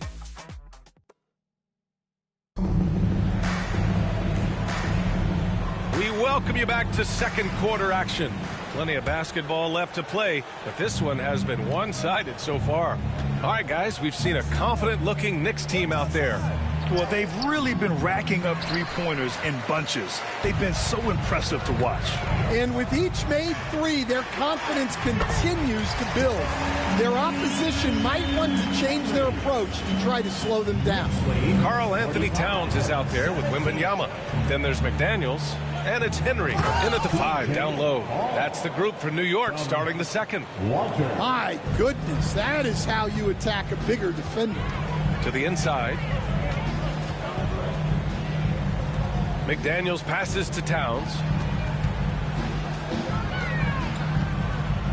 Speaker 11: We welcome you back to second quarter action. Plenty of basketball left to play, but this one has been one-sided so far. All right, guys, we've seen a confident-looking Knicks team out there.
Speaker 12: Well, they've really been racking up three-pointers in bunches. They've been so impressive to watch.
Speaker 8: And with each made 3, their confidence continues to build. Their opposition might want to change their approach to try to slow them down.
Speaker 11: Karl Anthony Towns is out there with Wembanyama. Then there's McDaniels. And it's Henry in at the 5 down low. That's the group for New York starting the second.
Speaker 8: My goodness, that is how you attack a bigger defender.
Speaker 11: To the inside. McDaniels passes to Towns.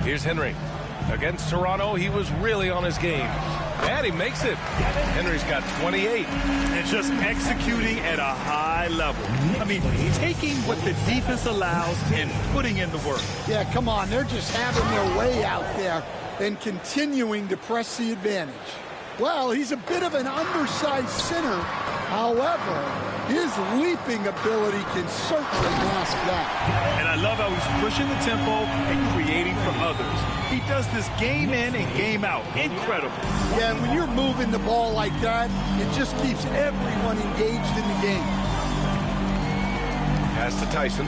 Speaker 11: Here's Henry. Against Toronto, he was really on his game. And he makes it. Henry's got 28.
Speaker 12: And just executing at a high level. I mean, taking what the defense allows and putting in the work.
Speaker 8: Yeah, come on. They're just having their way out there and continuing to press the advantage. Well, he's a bit of an undersized center. However, his leaping ability can certainly mask that.
Speaker 12: And I love how he's pushing the tempo and creating for others. He does this game in and game out. Incredible.
Speaker 8: Yeah, and when you're moving the ball like that, it just keeps everyone engaged in the game.
Speaker 11: Pass to Tyson.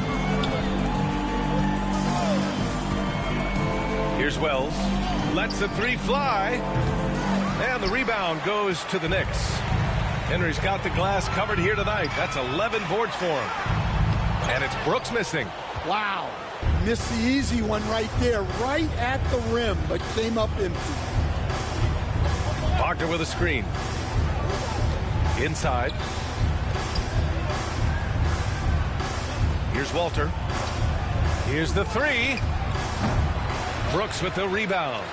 Speaker 11: Here's Wells. Lets the 3 fly. And the rebound goes to the Knicks. Henry's got the glass covered here tonight. That's 11 boards for him. And it's Brooks missing.
Speaker 8: Wow. Missed the easy one right there, right at the rim, but came up empty.
Speaker 11: Wagner with a screen. Inside. Here's Walter. Here's the 3. Brooks with the rebound.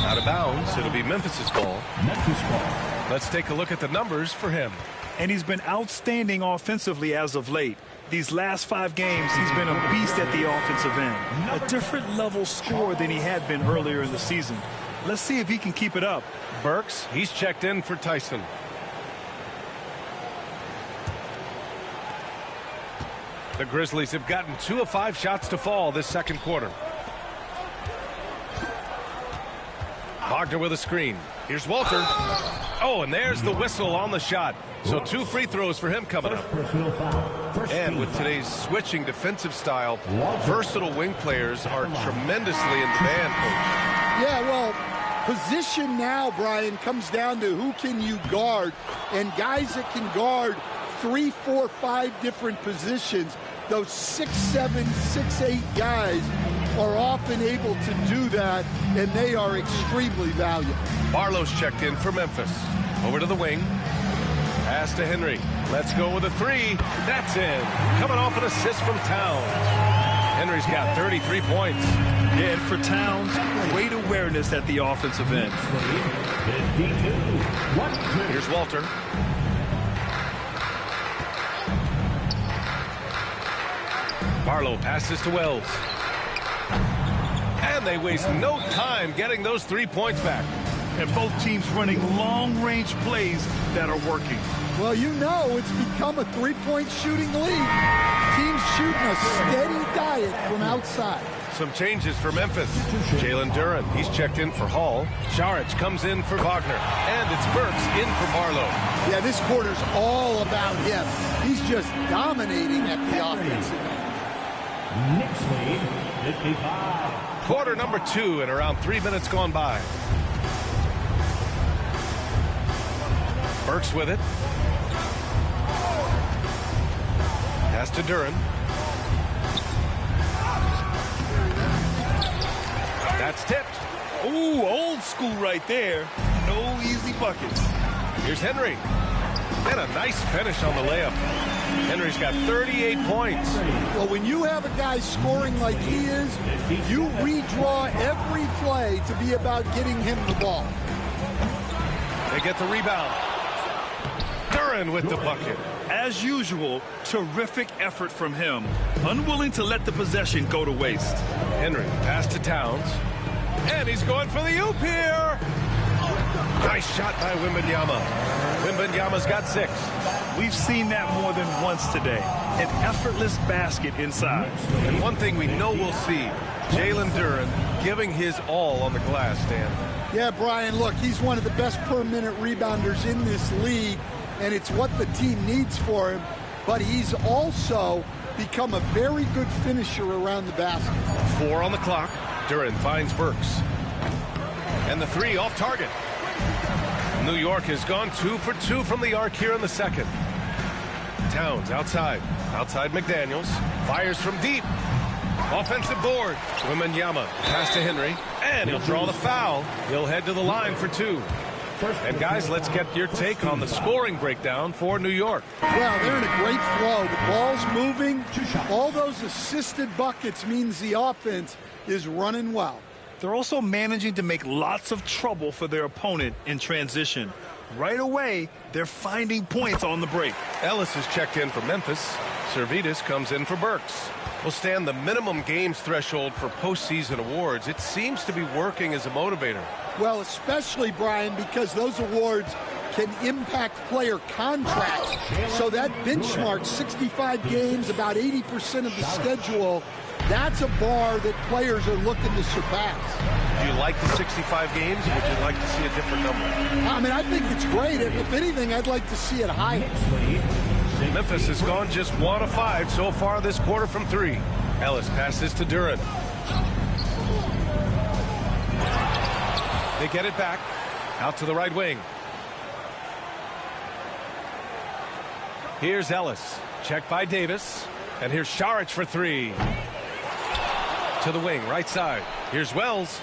Speaker 11: Out of bounds. It'll be Memphis's ball.
Speaker 9: Memphis ball.
Speaker 11: Let's take a look at the numbers for him.
Speaker 12: And he's been outstanding offensively as of late. These last 5 games, he's been a beast at the offensive end. A different level scorer than he had been earlier in the season. Let's see if he can keep it up.
Speaker 11: Burks, he's checked in for Tyson. The Grizzlies have gotten 2 of 5 shots to fall this second quarter. Wagner with a screen. Here's Walter. Oh, and there's the whistle on the shot. So 2 free throws for him coming up. And with today's switching defensive style, versatile wing players are tremendously in demand, Coach.
Speaker 8: Yeah, well, position now, Brian, comes down to who can you guard. And guys that can guard 3, 4, 5 different positions, those 6'7", 6'8" guys are often able to do that, and they are extremely valuable.
Speaker 11: Barlow's checked in for Memphis. Over to the wing. Pass to Henry. Let's go with a 3. That's in. Coming off an assist from Towns. Henry's got 33 points.
Speaker 12: Yeah, and for Towns, great awareness at the offensive end.
Speaker 11: Here's Walter. Barlow passes to Wells. And they waste no time getting those 3 points back.
Speaker 12: And both teams running long-range plays that are working.
Speaker 8: Well, you know it's become a three-point shooting league. Teams shooting a steady diet from outside.
Speaker 11: Some changes for Memphis. Jalen Duren, he's checked in for Hall. Saric comes in for Wagner. And it's Burks in for Barlow.
Speaker 8: Yeah, this quarter's all about him. He's just dominating at the offensive end.
Speaker 9: Next lead, 55.
Speaker 11: Quarter number 2 and around 3 minutes gone by. Burks with it. Pass to Duren. That's tipped.
Speaker 12: Ooh, old school right there. No easy buckets.
Speaker 11: Here's Henry. And a nice finish on the layup. Henry's got 38 points.
Speaker 8: Well, when you have a guy scoring like he is, you redraw every play to be about getting him the ball.
Speaker 11: They get the rebound. Duren with the bucket.
Speaker 12: As usual, terrific effort from him. Unwilling to let the possession go to waste.
Speaker 11: Henry, pass to Towns. And he's going for the oop here. Nice shot by Wembanyama. Wembanyama's got 6.
Speaker 12: We've seen that more than once today. An effortless basket inside.
Speaker 11: And one thing we know we'll see, Jalen Duren giving his all on the glass, Dan.
Speaker 8: Yeah, Brian, look, he's one of the best per-minute rebounders in this league, and it's what the team needs for him. But he's also become a very good finisher around the basket.
Speaker 11: 4 on the clock. Duren finds Burks. And the 3 off target. New York has gone 2 for 2 from the arc here in the second. Towns outside. Outside McDaniels. Fires from deep. Offensive board. Wembanyama. Pass to Henry. And he'll draw the foul. He'll head to the line for 2. And guys, let's get your take on the scoring breakdown for New York.
Speaker 8: Well, they're in a great flow. The ball's moving. All those assisted buckets means the offense is running well.
Speaker 12: They're also managing to make lots of trouble for their opponent in transition. Right away, they're finding points on the break.
Speaker 11: Ellis is checked in for Memphis. Servetus comes in for Burks. Will stand the minimum games threshold for postseason awards. It seems to be working as a motivator.
Speaker 8: Well, especially, Brian, because those awards can impact player contracts. So that benchmark, 65 games, about 80% of the schedule, that's a bar that players are looking to surpass.
Speaker 11: Do you like the 65 games, or would you like to see a different number?
Speaker 8: I mean, I think it's great. If anything, I'd like to see it higher.
Speaker 11: Memphis has gone just 1 of 5 so far this quarter from 3. Ellis passes to Duren. They get it back. Out to the right wing. Here's Ellis. Checked by Davis. And here's Saric for 3. To the wing, right side. Here's Wells.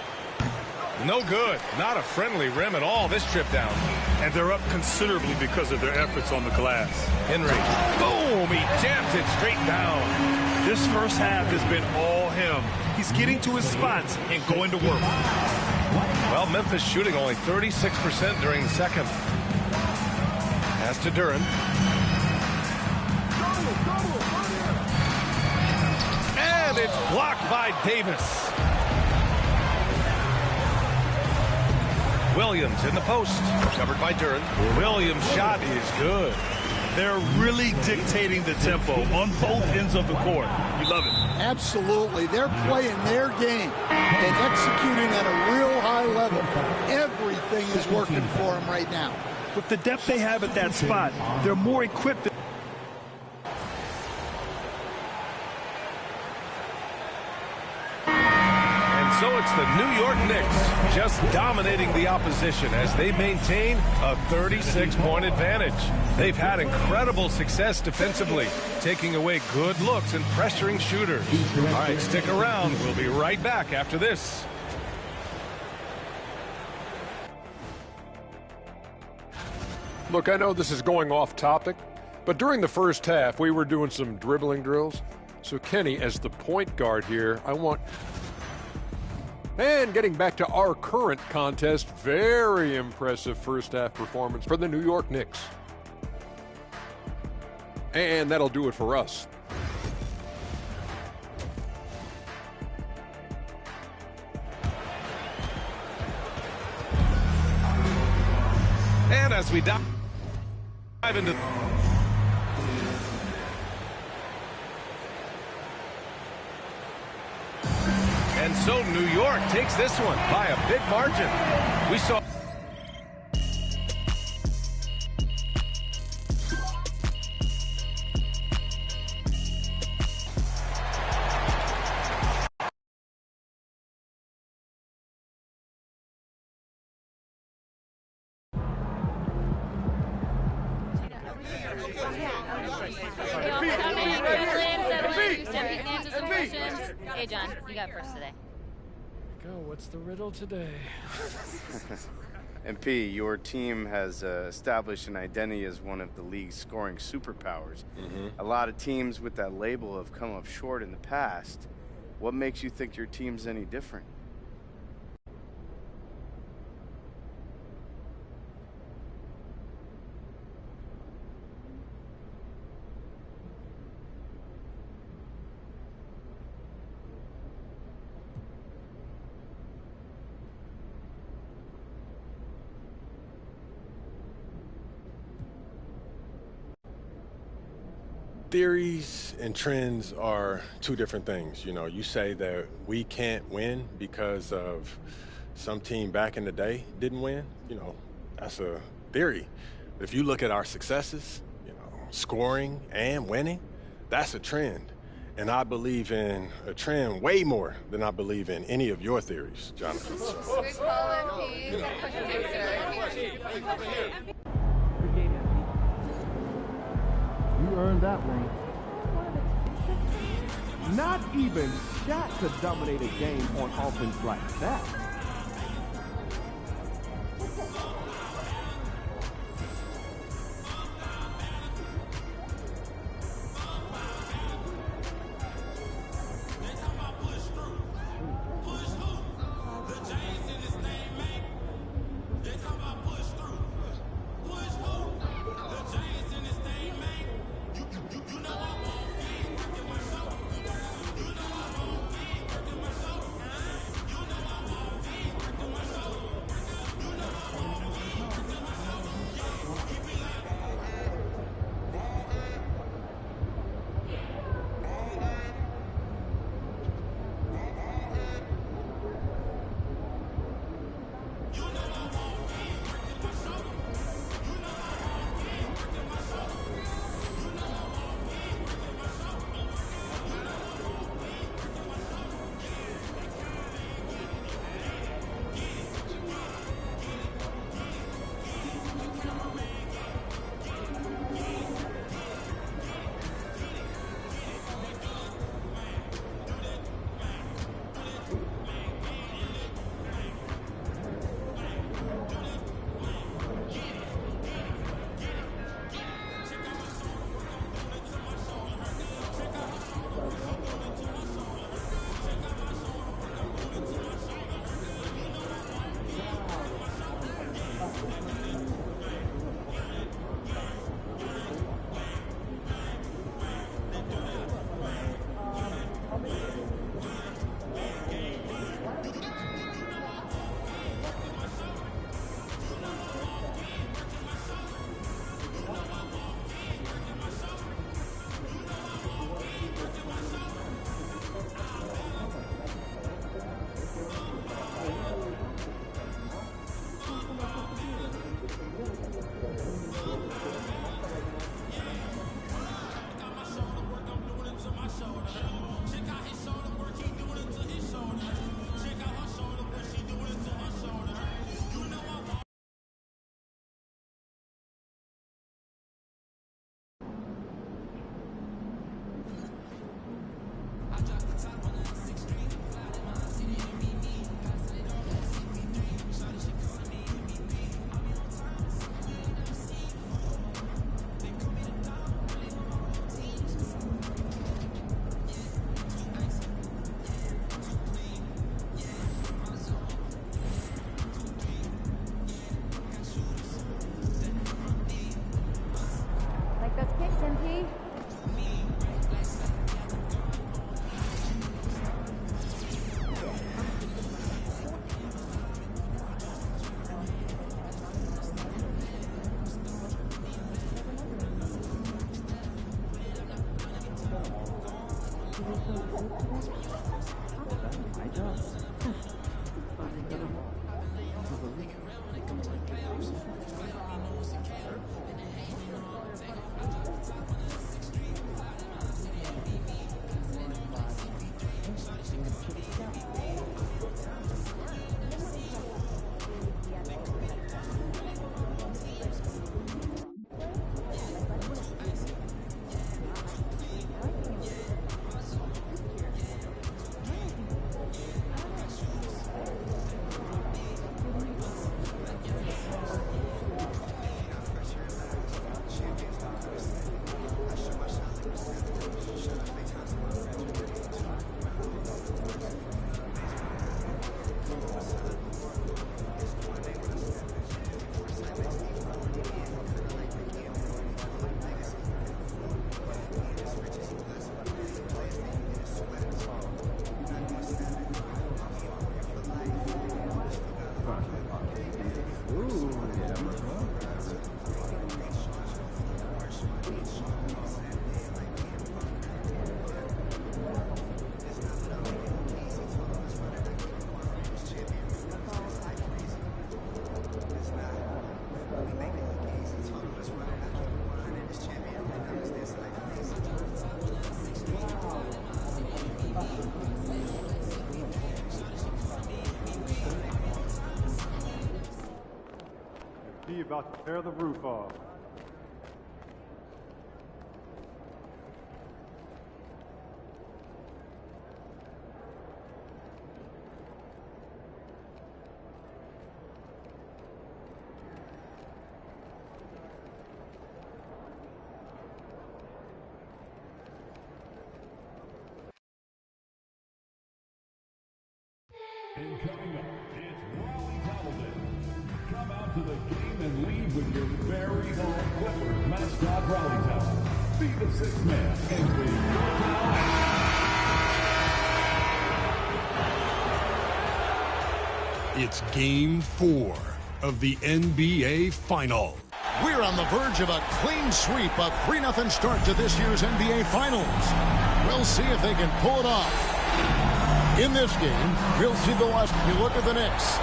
Speaker 11: No good. Not a friendly rim at all this trip down.
Speaker 12: And they're up considerably because of their efforts on the glass.
Speaker 11: Henry. Boom! He jams it straight down.
Speaker 12: This first half has been all him. He's getting to his spots and going to work.
Speaker 11: Well, Memphis shooting only 36% during the second. Pass to Duren. And it's blocked by Davis. Williams in the post. Covered by Duren. Williams' shot is good.
Speaker 12: They're really dictating the tempo on both ends of the court. You love it.
Speaker 8: Absolutely. They're playing their game and executing at a real high level. Everything is working for them right now.
Speaker 12: With the depth they have at that spot, they're more equipped.
Speaker 11: So it's the New York Knicks just dominating the opposition as they maintain a 36-point advantage. They've had incredible success defensively, taking away good looks and pressuring shooters. All right, stick around. We'll be right back after this.
Speaker 6: Look, I know this is going off topic, but during the first half, we were doing some dribbling drills. So, Kenny, as the point guard here, I want... And getting back to our current contest, very impressive first half performance for the New York Knicks. And that'll do it for us.
Speaker 11: And as we dive into... And so New York takes this one by a big margin. We saw...
Speaker 13: Hey, John, you got first today.
Speaker 14: Go. What's the riddle today?
Speaker 15: MP, your team has established an identity as one of the league's scoring superpowers. A lot of teams with that label have come up short in the past. What makes you think your team's any different?
Speaker 16: Theories and trends are two different things. You know, you say that we can't win because of some team back in the day didn't win. You know, that's a theory. But if you look at our successes, you know, scoring and winning, that's a trend. And I believe in a trend way more than I believe in any of your theories, Jonathan.
Speaker 17: Good call, MP.
Speaker 18: You earned that one. Not even Shaq could dominate a game on offense like that.
Speaker 19: Be about to tear the roof off.
Speaker 9: And coming up, it's Raleigh Television. Come out to the game and lead with your very own Clippers mascot, Raleigh Town. Be the sixth man and win your town.
Speaker 20: It's Game 4 of the NBA Final.
Speaker 1: We're on the verge of a clean sweep, a 3-0 start to this year's NBA Finals. We'll see if they can pull it off. In this game, we'll see the West. You look at the Knicks.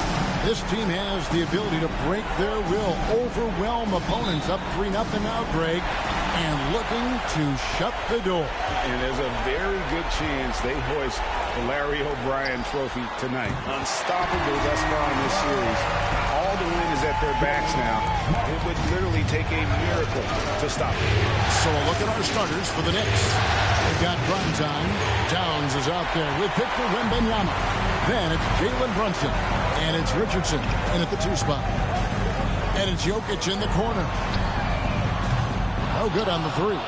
Speaker 1: This team has the ability to break their will, overwhelm opponents up 3-0 now, Greg, and looking to shut the door.
Speaker 2: And there's a very good chance they hoist the Larry O'Brien trophy tonight. Unstoppable thus far in this series. All the wind is at their backs now. It would literally take a miracle to stop it.
Speaker 1: So a look at our starters for the Knicks. They've got prime time. Towns is out there with Victor Wembanyama. Then it's Jalen Brunson. And it's Richardson in at the 2 spot. And it's Jokic in the corner. No good on the 3.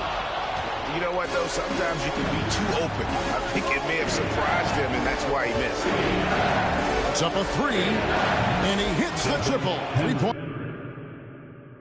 Speaker 2: You know what, though? Sometimes you can be too open. I think it may have surprised him, and that's why he missed.
Speaker 1: It's up a 3, and he hits the triple. 3-point.